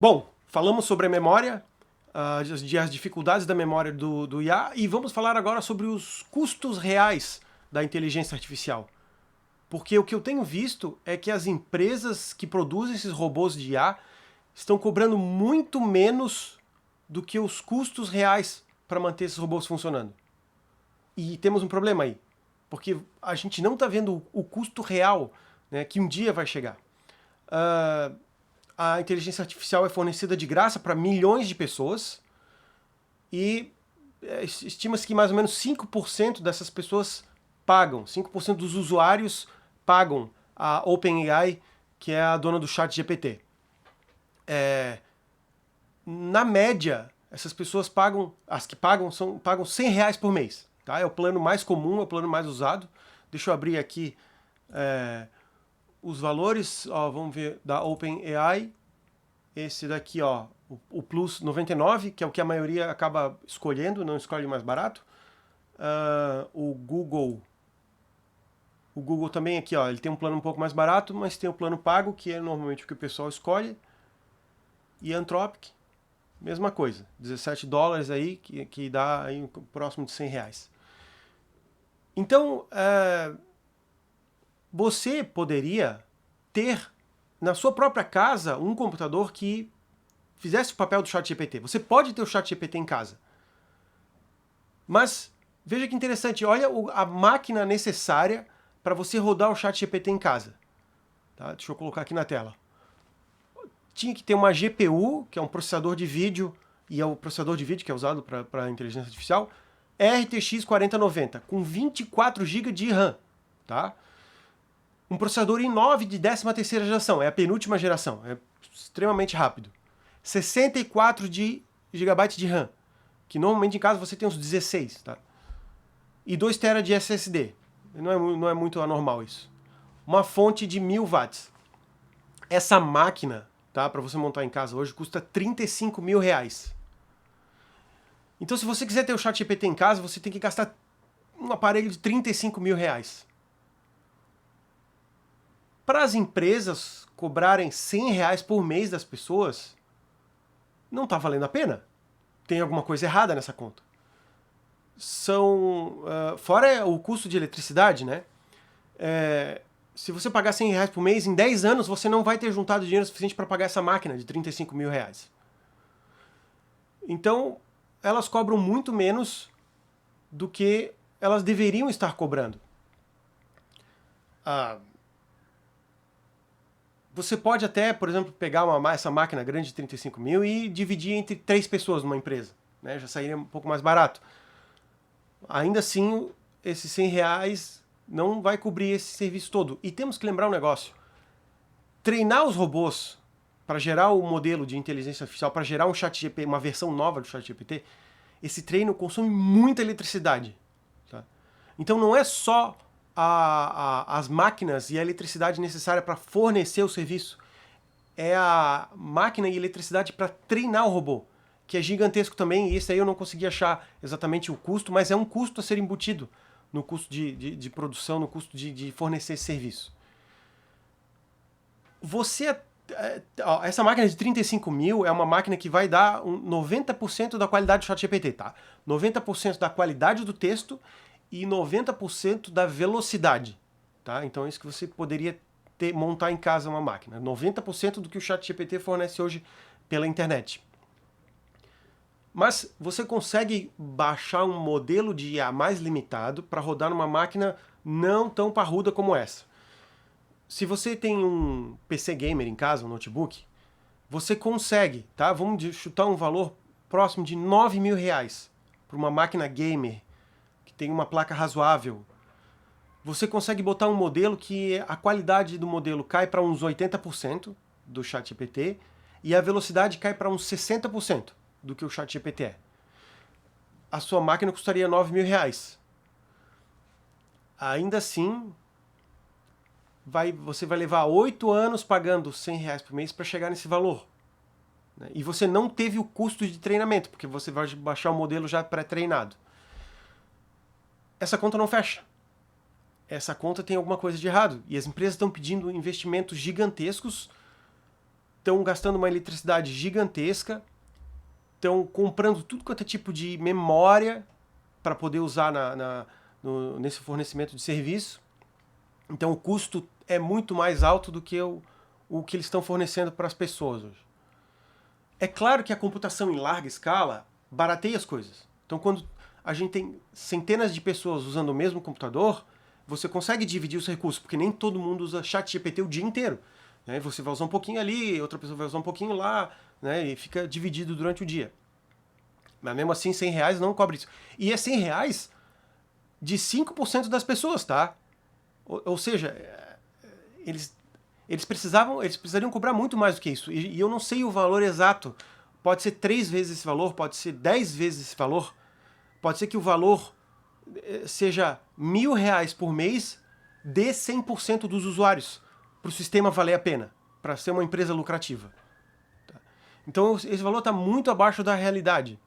Bom, falamos sobre a memória, as dificuldades da memória do IA e vamos falar agora sobre os custos reais da inteligência artificial. Porque o que eu tenho visto é que as empresas que produzem esses robôs de IA estão cobrando muito menos do que os custos reais para manter esses robôs funcionando. E temos um problema aí, porque a gente não está vendo o custo real, né, que um dia vai chegar. Uh, a inteligência artificial é fornecida de graça para milhões de pessoas e estima-se que mais ou menos 5% dessas pessoas pagam, 5% dos usuários pagam a OpenAI, que é a dona do chat GPT. Na média, essas pessoas pagam, as que pagam, pagam R$ 100 por mês. Tá? É o plano mais comum, é o plano mais usado. Deixa eu abrir aqui os valores, ó, vamos ver, da OpenAI. Esse daqui, ó, o Plus 99, que é o que a maioria acaba escolhendo, não escolhe mais barato. O Google também aqui, ó, ele tem um plano um pouco mais barato, mas tem o plano pago, que é normalmente o que o pessoal escolhe. E Anthropic, mesma coisa, US$ 17 aí, que dá aí próximo de R$ 100. Então, você poderia ter na sua própria casa um computador que fizesse o papel do ChatGPT. Você pode ter o ChatGPT em casa. Mas veja que interessante, olha a máquina necessária para você rodar o ChatGPT em casa. Tá? Deixa eu colocar aqui na tela. Tinha que ter uma GPU, que é um processador de vídeo, e é o processador de vídeo que é usado para inteligência artificial, RTX 4090, com 24 GB de RAM. Tá? Um processador i9 de 13ª geração, é a penúltima geração, é extremamente rápido. 64 GB de RAM, que normalmente em casa você tem uns 16, tá? E 2 TB de SSD, não é muito anormal isso. Uma fonte de 1000 watts. Essa máquina, tá, para você montar em casa hoje, custa R$ 35.000. Então se você quiser ter o ChatGPT em casa, você tem que gastar um aparelho de R$ 35.000. Para as empresas cobrarem R$ 100 por mês das pessoas, não está valendo a pena. Tem alguma coisa errada nessa conta. Fora o custo de eletricidade, né? Se você pagar R$ 100 por mês, em 10 anos você não vai ter juntado dinheiro suficiente para pagar essa máquina de R$ 35.000. Então, elas cobram muito menos do que elas deveriam estar cobrando. Você pode até, por exemplo, pegar essa máquina grande de 35 mil e dividir entre 3 pessoas numa empresa. Né? Já sairia um pouco mais barato. Ainda assim, esses R$ 100 não vai cobrir esse serviço todo. E temos que lembrar um negócio. Treinar os robôs para gerar o modelo de inteligência artificial, para gerar um ChatGPT, uma versão nova do ChatGPT, esse treino consome muita eletricidade. Tá? Então não é só as máquinas e a eletricidade necessária para fornecer o serviço, é a máquina e eletricidade para treinar o robô, que é gigantesco também, e esse aí eu não consegui achar exatamente o custo, mas é um custo a ser embutido no custo de produção, no custo de fornecer esse serviço. Essa máquina de 35 mil é uma máquina que vai dar 90% da qualidade do ChatGPT, tá? 90% da qualidade do texto e 90% da velocidade, tá? Então é isso que você poderia montar em casa uma máquina. 90% do que o ChatGPT fornece hoje pela internet. Mas você consegue baixar um modelo de IA mais limitado para rodar numa máquina não tão parruda como essa. Se você tem um PC gamer em casa, um notebook, você consegue, tá? Vamos chutar um valor próximo de R$ 9.000 para uma máquina gamer que tem uma placa razoável. Você consegue botar um modelo que a qualidade do modelo cai para uns 80% do ChatGPT e a velocidade cai para uns 60% do que o ChatGPT é. A sua máquina custaria R$ 9.000. Ainda assim, você vai levar 8 anos pagando R$ 100 por mês para chegar nesse valor. E você não teve o custo de treinamento, porque você vai baixar o modelo já pré-treinado. Essa conta não fecha. Essa conta tem alguma coisa de errado. E as empresas estão pedindo investimentos gigantescos estão gastando uma eletricidade gigantesca, estão comprando tudo quanto é tipo de memória para poder usar nesse fornecimento de serviço. Então o custo é muito mais alto do que o que eles estão fornecendo para as pessoas hoje. É claro que a computação em larga escala barateia as coisas. Então quando a gente tem centenas de pessoas usando o mesmo computador, você consegue dividir os recursos, porque nem todo mundo usa ChatGPT o dia inteiro. Né? Você vai usar um pouquinho ali, outra pessoa vai usar um pouquinho lá, né? E fica dividido durante o dia. Mas mesmo assim, R$100 não cobre isso. E é R$100 de 5% das pessoas, tá? Ou seja, eles precisariam cobrar muito mais do que isso. E eu não sei o valor exato. Pode ser 3 vezes esse valor, pode ser 10 vezes esse valor. Pode ser que o valor seja R$1.000 por mês de 100% dos usuários, para o sistema valer a pena, para ser uma empresa lucrativa. Então esse valor está muito abaixo da realidade.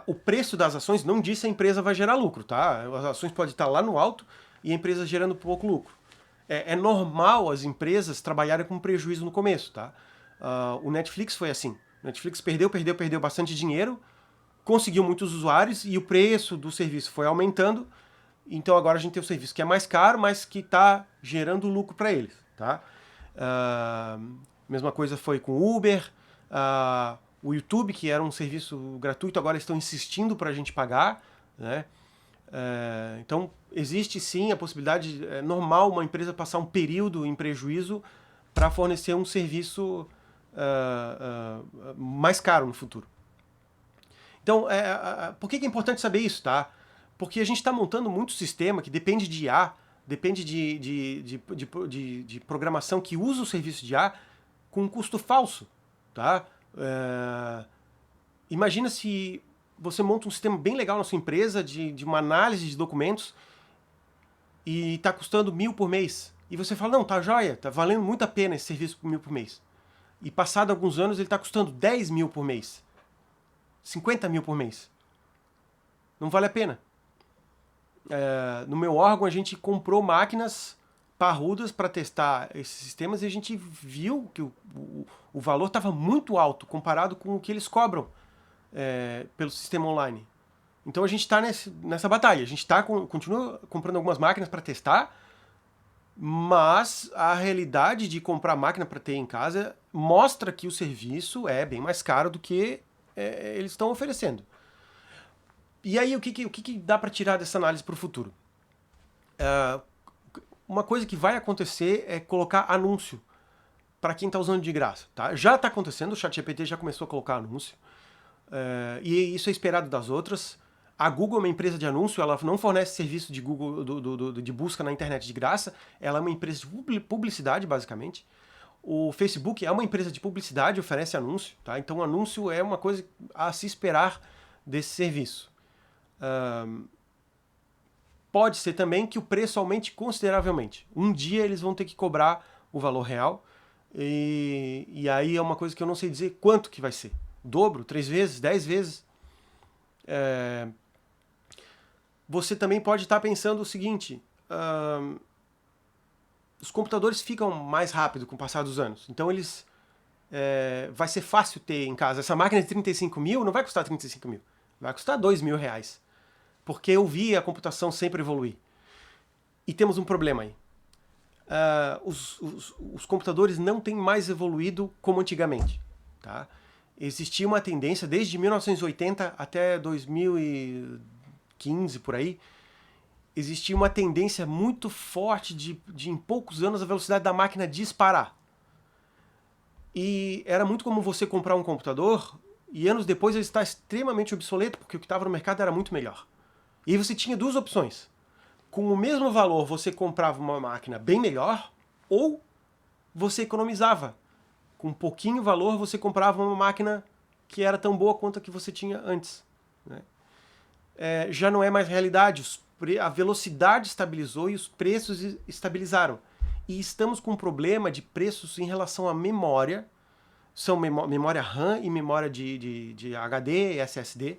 O preço das ações não diz se a empresa vai gerar lucro, tá? As ações podem estar lá no alto e a empresa gerando pouco lucro. É normal as empresas trabalharem com prejuízo no começo, tá? O Netflix foi assim. O Netflix perdeu bastante dinheiro, conseguiu muitos usuários e o preço do serviço foi aumentando. Então agora a gente tem o serviço que é mais caro, mas que está gerando lucro para eles, tá? Mesma coisa foi com o Uber, o YouTube, que era um serviço gratuito, agora estão insistindo para a gente pagar, né? Então existe sim a possibilidade, é normal uma empresa passar um período em prejuízo para fornecer um serviço mais caro no futuro. Então, por que é importante saber isso, tá? Porque a gente está montando muito sistema que depende de IA, depende de programação que usa o serviço de IA com um custo falso, tá? Imagina se você monta um sistema bem legal na sua empresa de uma análise de documentos e está custando R$1.000 por mês. E você fala, não, tá joia, tá valendo muito a pena esse serviço por R$1.000 por mês. E passado alguns anos ele está custando R$10.000 por mês. R$50.000 por mês. Não vale a pena. No meu órgão a gente comprou máquinas parrudas para testar esses sistemas e a gente viu que o valor estava muito alto comparado com o que eles cobram pelo sistema online. Então a gente está nessa batalha. A gente continua comprando algumas máquinas para testar, mas a realidade de comprar máquina para ter em casa mostra que o serviço é bem mais caro do que eles estão oferecendo. E aí, o que dá para tirar dessa análise para o futuro? Uma coisa que vai acontecer é colocar anúncio para quem está usando de graça. Tá? Já está acontecendo, o ChatGPT já começou a colocar anúncio. E isso é esperado das outras. A Google é uma empresa de anúncio, ela não fornece serviço de Google de busca na internet de graça, ela é uma empresa de publicidade, basicamente. O Facebook é uma empresa de publicidade, oferece anúncio, tá? Então anúncio é uma coisa a se esperar desse serviço. Pode ser também que o preço aumente consideravelmente. Um dia eles vão ter que cobrar o valor real, e aí é uma coisa que eu não sei dizer quanto que vai ser. Dobro, 3 vezes, 10 vezes. Você também pode estar pensando o seguinte, os computadores ficam mais rápido com o passar dos anos. Então vai ser fácil ter em casa. Essa máquina de 35 mil não vai custar 35 mil. Vai custar R$2.000. Porque eu vi a computação sempre evoluir. E temos um problema aí. Os computadores não têm mais evoluído como antigamente. Tá? Existia uma tendência, desde 1980 até 2015, por aí, existia uma tendência muito forte de em poucos anos a velocidade da máquina disparar. E era muito comum você comprar um computador e anos depois ele está extremamente obsoleto, porque o que estava no mercado era muito melhor. E aí você tinha 2 opções. Com o mesmo valor você comprava uma máquina bem melhor, ou você economizava. Com pouquinho valor você comprava uma máquina que era tão boa quanto a que você tinha antes. Né? Já não é mais realidade. A velocidade estabilizou e os preços estabilizaram. E estamos com um problema de preços em relação à memória. São memória RAM e memória de HD e SSD,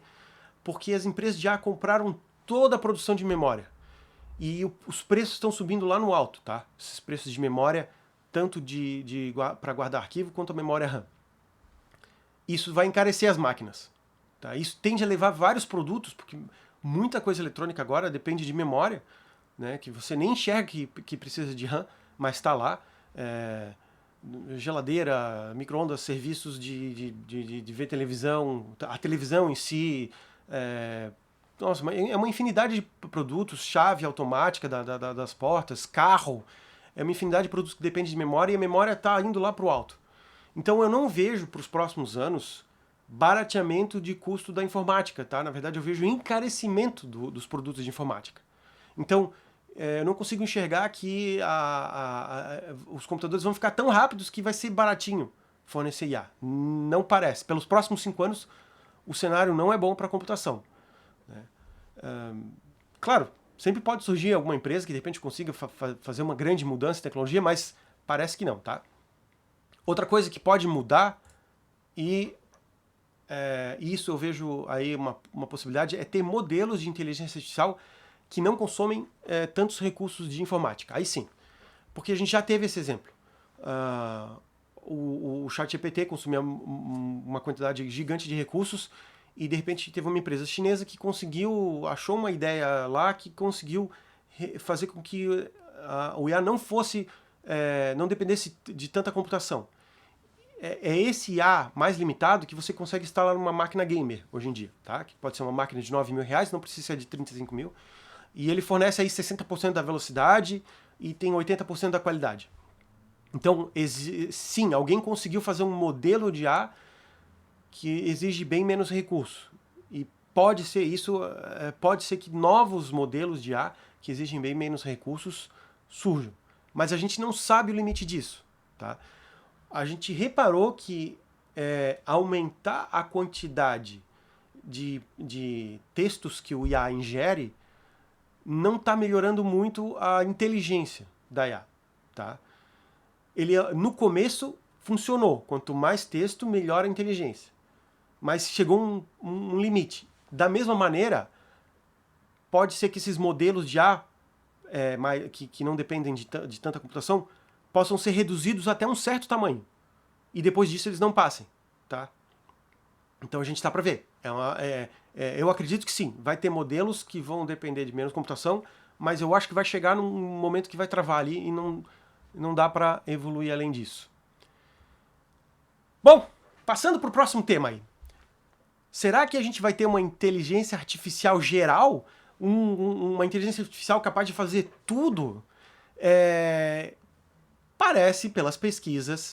porque as empresas já compraram toda a produção de memória. E os preços estão subindo lá no alto, tá? Esses preços de memória tanto para guardar arquivo quanto a memória RAM. Isso vai encarecer as máquinas. Tá? Isso tende a levar vários produtos, porque muita coisa eletrônica agora depende de memória, né, que você nem enxerga que precisa de RAM, mas está lá. Geladeira, micro-ondas, serviços de ver televisão, a televisão em si. Nossa, é uma infinidade de produtos, chave automática das portas, carro. É uma infinidade de produtos que depende de memória e a memória está indo lá para o alto. Então eu não vejo para os próximos anos barateamento de custo da informática, tá? Na verdade eu vejo encarecimento dos produtos de informática. Então eu não consigo enxergar que os computadores vão ficar tão rápidos que vai ser baratinho fornecer IA. Não parece. Pelos próximos 5 anos o cenário não é bom para a computação. Né? Claro, sempre pode surgir alguma empresa que de repente consiga fazer uma grande mudança em tecnologia, mas parece que não, tá? Outra coisa que pode mudar, e isso eu vejo aí uma possibilidade, é ter modelos de inteligência artificial que não consomem tantos recursos de informática. Aí sim, porque a gente já teve esse exemplo. O ChatGPT consumia uma quantidade gigante de recursos e de repente teve uma empresa chinesa que achou uma ideia lá que conseguiu fazer com que o IA não dependesse de tanta computação. É esse IA mais limitado que você consegue instalar numa máquina gamer hoje em dia, tá? Que pode ser uma máquina de 9 mil reais, não precisa ser de 35 mil. E ele fornece aí 60% da velocidade e tem 80% da qualidade. Então, sim, alguém conseguiu fazer um modelo de IA que exige bem menos recurso. E pode ser que novos modelos de IA que exigem bem menos recursos surjam. Mas a gente não sabe o limite disso, tá? A gente reparou que aumentar a quantidade de textos que o IA ingere não está melhorando muito a inteligência da IA. Tá? No começo funcionou. Quanto mais texto, melhor a inteligência. Mas chegou um limite. Da mesma maneira, pode ser que esses modelos de IA que não dependem de tanta computação possam ser reduzidos até um certo tamanho. E depois disso eles não passem. Tá? Então a gente está para ver. Eu acredito que sim, vai ter modelos que vão depender de menos computação, mas eu acho que vai chegar num momento que vai travar ali e não dá para evoluir além disso. Bom, passando para o próximo tema aí. Será que a gente vai ter uma inteligência artificial geral? Uma inteligência artificial capaz de fazer tudo? Parece, pelas pesquisas,